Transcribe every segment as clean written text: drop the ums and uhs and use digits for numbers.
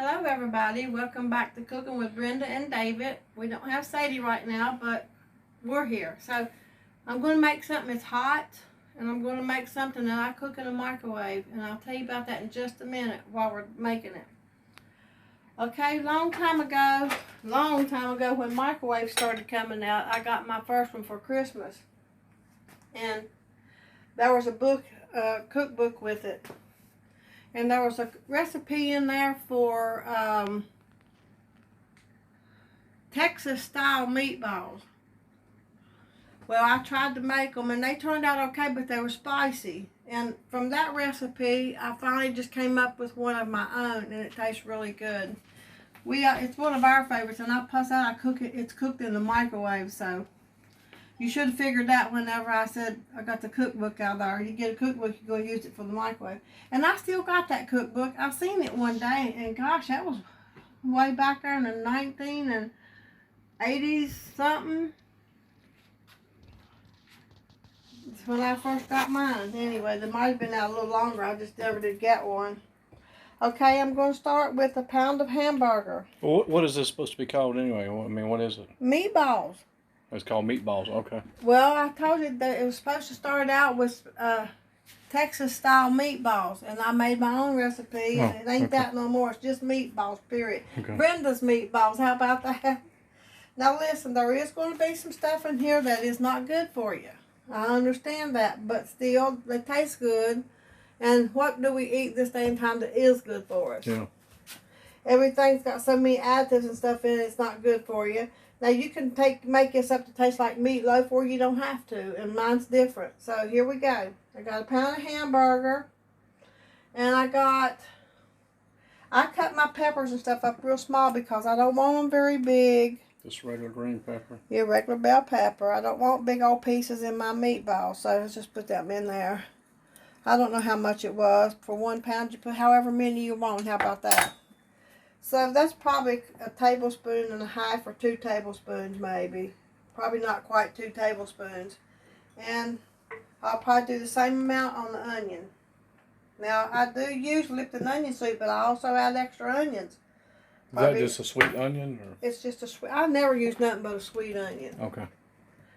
Hello everybody, welcome back to Cooking with Brenda and David. We don't have Sadie right now, but we're here. So I'm going to make something that's hot, and I'm going to make something that I cook in a microwave, and I'll tell you about that in just a minute while we're making it. Okay, long time ago when microwaves started coming out, I got my first one for Christmas. And there was a book, cookbook with it. And there was a recipe in there for Texas style meatballs. Well, I tried to make them and they turned out okay, but they were spicy. And from that recipe, I finally just came up with one of my own, and it tastes really good. It's one of our favorites, and plus that it's cooked in the microwave, so you should have figured that whenever I said I got the cookbook out there. You get a cookbook, you're going to use it for the microwave. And I still got that cookbook. I seen it one day, and gosh, that was way back there in the 1980s something. It's when I first got mine. Anyway, they might have been out a little longer. I just never did get one. Okay, I'm going to start with a pound of hamburger. Well, what is this supposed to be called anyway? I mean, what is it? Meatballs. It's called meatballs, okay. Well, I told you that it was supposed to start out with Texas style meatballs, and I made my own recipe, and it ain't that no more. It's just meatballs, period. Okay. Brenda's meatballs, how about that? Now listen, there is going to be some stuff in here that is not good for you. I understand that, but still, they taste good. And what do we eat this day and time that is good for us? Yeah. Everything's got so many additives and stuff in it, it's not good for you. Now you can make this up to taste like meatloaf, or you don't have to, and mine's different. So here we go. I got a pound of hamburger, and I cut my peppers and stuff up real small because I don't want them very big. Just regular green pepper. Yeah, regular bell pepper. I don't want big old pieces in my meatball, so let's just put them in there. I don't know how much it was. For 1 pound, you put however many you want. How about that? So that's probably a tablespoon and a half or 2 tablespoons maybe. Probably not quite 2 tablespoons. And I'll probably do the same amount on the onion. Now I do use Lipton onion soup, but I also add extra onions. Is that just a sweet onion? Or? It's just a sweet. I never use nothing but a sweet onion. Okay.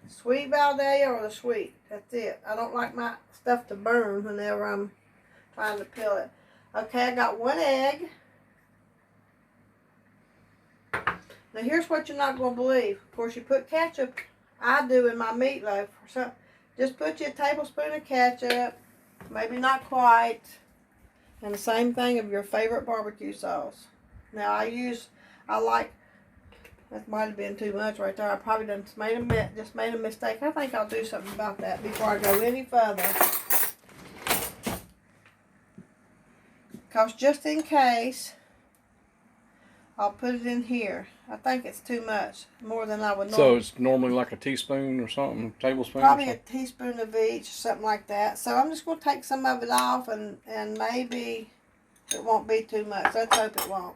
Sweet Valdez or the sweet. That's it. I don't like my stuff to burn whenever I'm trying to peel it. Okay, I got 1 egg. Now here's what you're not going to believe. Of course, you put ketchup. I do in my meatloaf. So just put you a tablespoon of ketchup. Maybe not quite. And the same thing of your favorite barbecue sauce. Now that might have been too much right there. I probably just made a mistake. I think I'll do something about that before I go any further. Because just in case, I'll put it in here. I think it's too much, more than I would normally. So it's normally like a teaspoon or something, tablespoon? Probably a teaspoon of each, something like that. So I'm just going to take some of it off, and maybe it won't be too much. Let's hope it won't.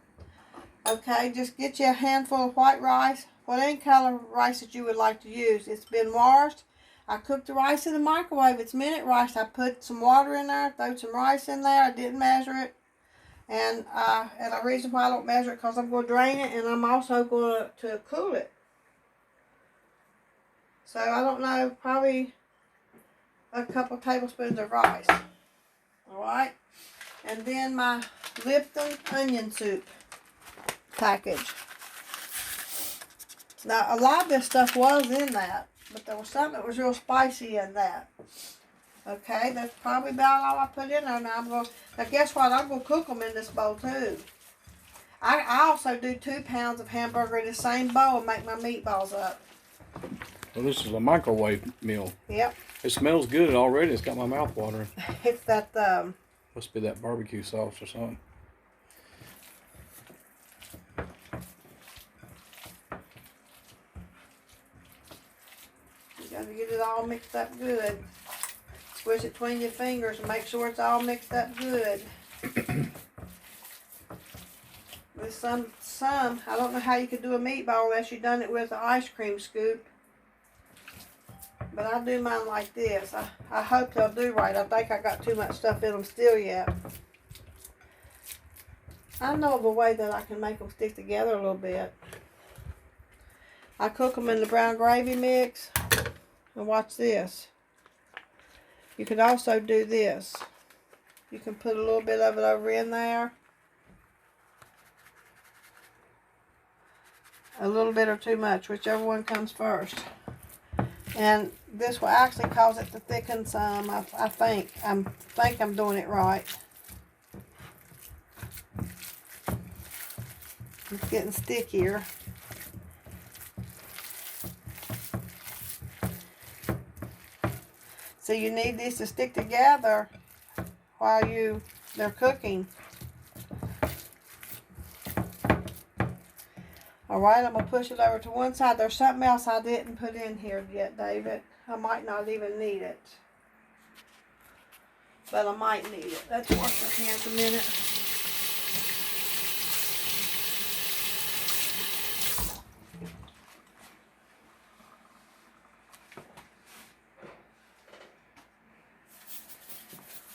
Okay, just get you a handful of white rice, whatever color rice that you would like to use. It's been washed. I cooked the rice in the microwave. It's minute rice. I put some water in there, threw some rice in there. I didn't measure it. And the reason why I don't measure it because I'm going to drain it, and I'm also going to cool it. So I don't know, probably a couple tablespoons of rice. All right, and then my Lipton onion soup package. Now a lot of this stuff was in that, but there was something that was real spicy in that. Okay, that's probably about all I put in there. Now guess what? I'm going to cook them in this bowl too. I also do 2 pounds of hamburger in the same bowl and make my meatballs up. Well, this is a microwave meal. Yep. It smells good already. It's got my mouth watering. It's that, must be that barbecue sauce or something. You got to get it all mixed up good. Squish it between your fingers and make sure it's all mixed up good. With some, I don't know how you could do a meatball unless you done it with an ice cream scoop. But I do mine like this. I hope they'll do right. I think I got too much stuff in them still yet. I know of a way that I can make them stick together a little bit. I cook them in the brown gravy mix. And watch this. You could also do this. You can put a little bit of it over in there. A little bit or too much, whichever one comes first. And this will actually cause it to thicken some. I think I'm doing it right. It's getting stickier. So you need these to stick together while they're cooking. Alright, I'm going to push it over to one side. There's something else I didn't put in here yet, David. I might not even need it. But I might need it. Let's wash our hands a minute.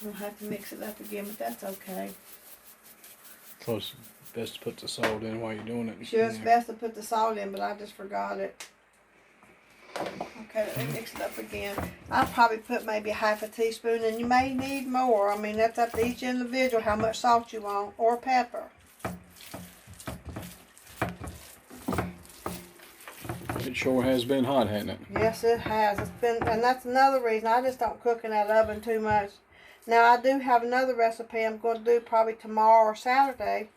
We'll have to mix it up again, but that's okay. So it's best to put the salt in while you're doing it. Sure, it's best to put the salt in, but I just forgot it. Okay, let me mix it up again. I'll probably put maybe half a teaspoon, and you may need more. I mean, that's up to each individual how much salt you want, or pepper. It sure has been hot, hasn't it? Yes, it has. It's been, and that's another reason I just don't cook in that oven too much. Now, I do have another recipe I'm going to do probably tomorrow or Saturday.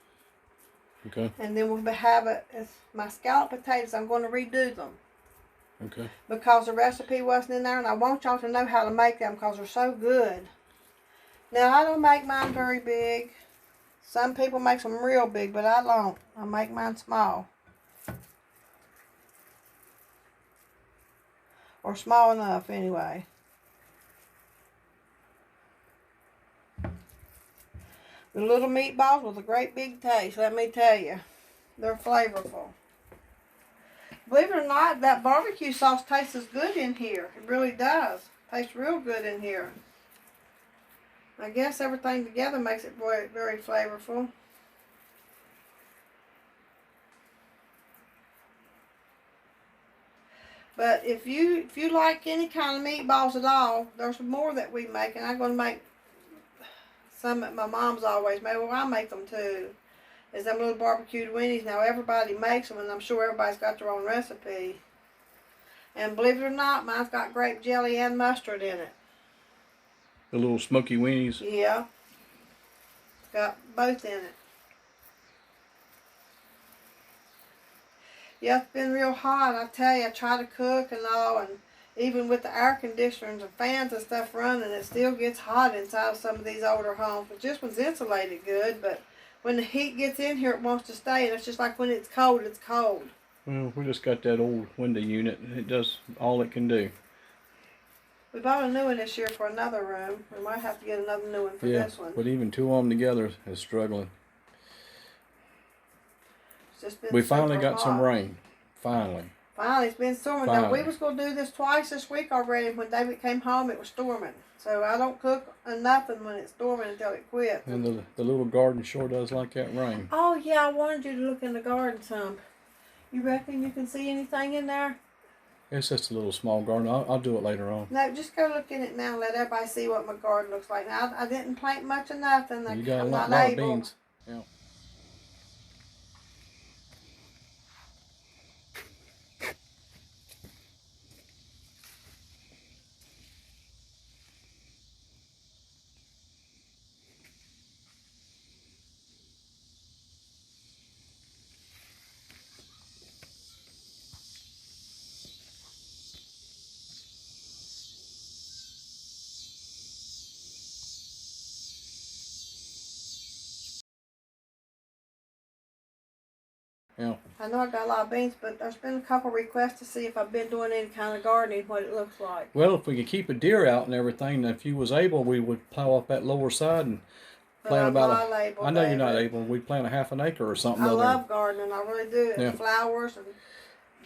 Okay. And then we'll have it's my scalloped potatoes. I'm going to redo them. Okay. Because the recipe wasn't in there, and I want y'all to know how to make them because they're so good. Now, I don't make mine very big. Some people make them real big, but I don't. I make mine small. Or small enough, anyway. The little meatballs with a great big taste, let me tell you. They're flavorful. Believe it or not, that barbecue sauce tastes as good in here. It really does. Tastes real good in here. I guess everything together makes it very, very flavorful. But if you like any kind of meatballs at all, there's more that we make, and I'm going to make some that my mom's always made. Well, I make them too. Is them little barbecued weenies. Now everybody makes them, and I'm sure everybody's got their own recipe. And believe it or not, mine's got grape jelly and mustard in it. The little smoky weenies. Yeah. Got both in it. Yeah, it's been real hot. I tell you, I try to cook and all, and even with the air conditioners and fans and stuff running, it still gets hot inside of some of these older homes. But this one's insulated good, but when the heat gets in here, it wants to stay, and it's just like when it's cold, it's cold. Well, we just got that old window unit. It does all it can do. We bought a new one this year for another room. We might have to get another new one for this one. But even two of them together is struggling. It's just been We finally super got some hot. rain. Finally. Finally, it's been storming. Now, we Finally. was going to do this twice this week already. When David came home, it was storming. So I don't cook nothing when it's storming until it quits. And the little garden sure does like that rain. Oh, yeah, I wanted you to look in the garden some. You reckon you can see anything in there? It's just a little small garden. I'll do it later on. No, just go look in it now and let everybody see what my garden looks like. Now, I didn't plant much of nothing. You got a I'm lot not of able. beans. Yeah. Yeah. I know I got a lot of beans, but there's been a couple requests to see if I've been doing any kind of gardening, what it looks like. Well, if we could keep a deer out and everything, if you was able, we would plow off that lower side and But plant I'm about not able, I know you're not David. able. We'd plant a half an acre or something. I other. love gardening. I really do. Yeah. Flowers and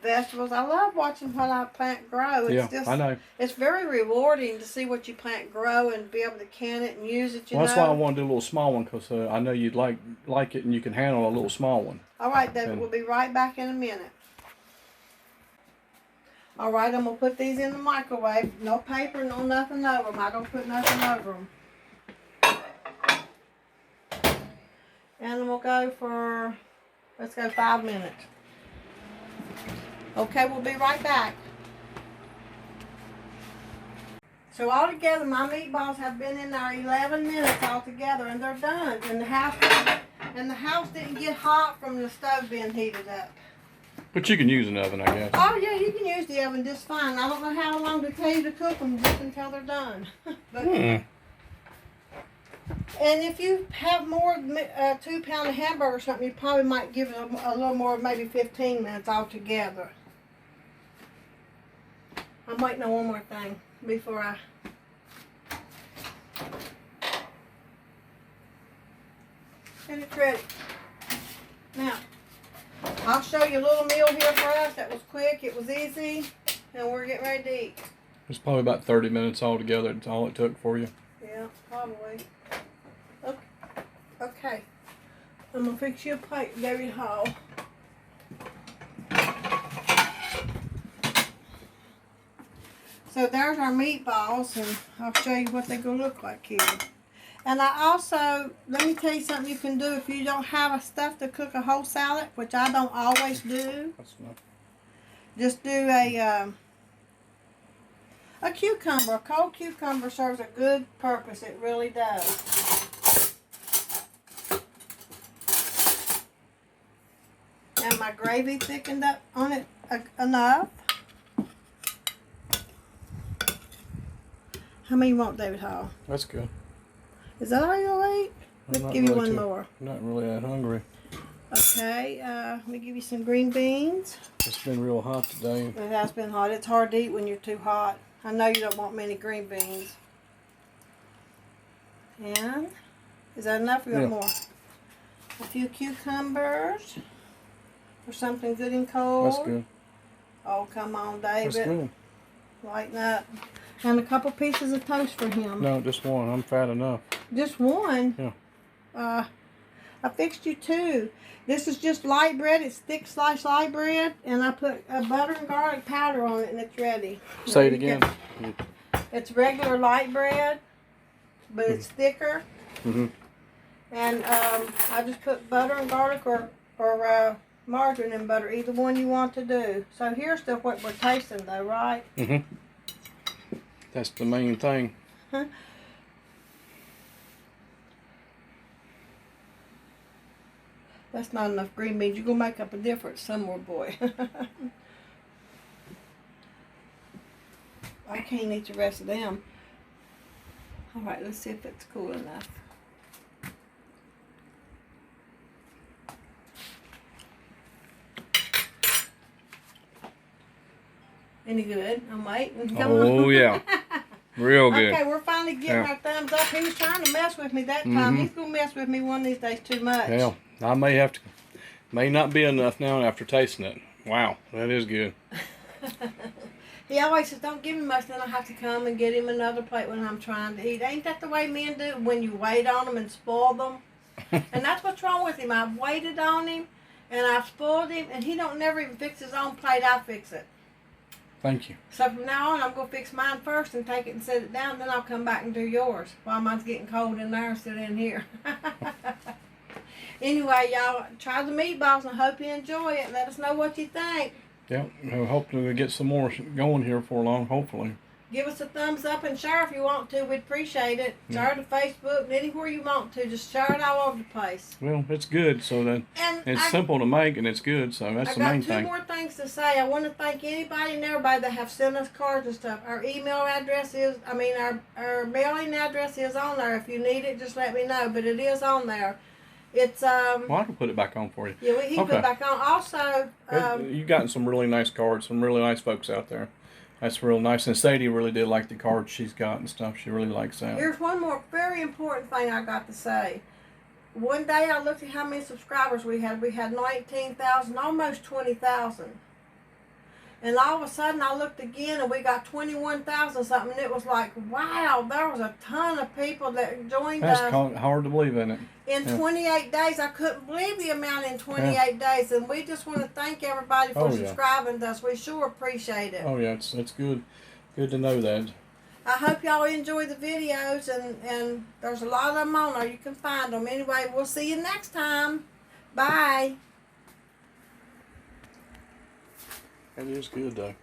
vegetables. I love watching what I plant grow. It's I know. It's very rewarding to see what you plant grow and be able to can it and use it. Well, that's why I want to do a little small one, because I know you'd like it, and you can handle a little small one. All right, David, we'll be right back in a minute. All right, I'm going to put these in the microwave. No paper, no nothing over them. I don't put nothing over them. And we'll go for, let's go 5 minutes. Okay, we'll be right back. So altogether, my meatballs have been in there 11 minutes altogether, and they're done. And the house didn't get hot from the stove being heated up. But you can use an oven, I guess. Oh yeah, you can use the oven just fine. I don't know how long to tell you to cook them, just until they're done. But, and if you have more 2-pound hamburger or something, you probably might give it a little more, maybe 15 minutes altogether. I'm waiting on one more thing before I... And it's ready. Now, I'll show you a little meal here for us that was quick, it was easy, and we're getting ready to eat. It's probably about 30 minutes altogether. That's all it took for you. Yeah, probably. Okay. I'm going to fix you a plate, David Hall. So there's our meatballs, and I'll show you what they're going to look like here. And I also, let me tell you something you can do if you don't have a stuff to cook a whole salad, which I don't always do. That's enough. Just do a cucumber. A cold cucumber serves a good purpose. It really does. And my gravy thickened up on it enough. How many you want, David Hall? That's good. Is that all you'll eat? Let's give you one more. I'm not really that hungry. Okay, let me give you some green beans. It's been real hot today. It has been hot. It's hard to eat when you're too hot. I know you don't want many green beans. And, is that enough? You want more? A few cucumbers. For something good and cold. That's good. Oh, come on, David. That's good. Lighten up. And a couple pieces of toast for him. No, just one. I'm fat enough. Just one? Yeah. I fixed you 2. This is just light bread. It's thick sliced light bread. And I put butter and garlic powder on it, and it's ready. Say it again. It's regular light bread, but it's thicker. Mm-hmm. And I just put butter and garlic or margarine and butter, either one you want to do. So here's what we're tasting, though, right? Mm-hmm. That's the main thing. Huh? That's not enough green beans. You're going to make up a difference somewhere, boy. I can't eat the rest of them. All right, let's see if it's cool enough. Any good? I'm waiting. Come on. Yeah. Real good. Okay, we're finally getting our thumbs up. He was trying to mess with me that time. He's going to mess with me one of these days too much. Yeah, I may not be enough now after tasting it. Wow, that is good. He always says, don't give me much, then I have to come and get him another plate when I'm trying to eat. Ain't that the way men do when you wait on them and spoil them? And that's what's wrong with him. I've waited on him, and I've spoiled him, and he don't never even fix his own plate. I fix it. Thank you. So from now on, I'm going to fix mine first and take it and set it down. Then I'll come back and do yours while mine's getting cold in there and sit in here. Anyway, y'all, try the meatballs and hope you enjoy it. Let us know what you think. Yeah, hopefully we'll get some more going here for long, hopefully. Give us a thumbs up and share if you want to. We'd appreciate it. Share to Facebook and anywhere you want to. Just share it all over the place. Well, it's good, so that it's simple to make and it's good, so that's the main thing. I got 2 more things to say. I want to thank anybody and everybody that have sent us cards and stuff. Our email address is, our mailing address is on there. If you need it, just let me know. But it is on there. It's well, I can put it back on for you. Yeah, he put it back on. Also, you've gotten some really nice cards, some really nice folks out there. That's real nice. And Sadie really did like the cards she's got and stuff. She really likes that. Here's one more very important thing I got to say. One day I looked at how many subscribers we had. We had 19,000, almost 20,000. And all of a sudden I looked again and we got 21,000 something. And it was like, wow, there was a ton of people that joined us. That's hard to believe, isn't it? In 28 days. I couldn't believe the amount in 28 days. And we just want to thank everybody for subscribing to us. We sure appreciate it. Oh, yeah, it's good. Good to know that. I hope y'all enjoy the videos. And there's a lot of them on there. You can find them. Anyway, we'll see you next time. Bye. It is good, though.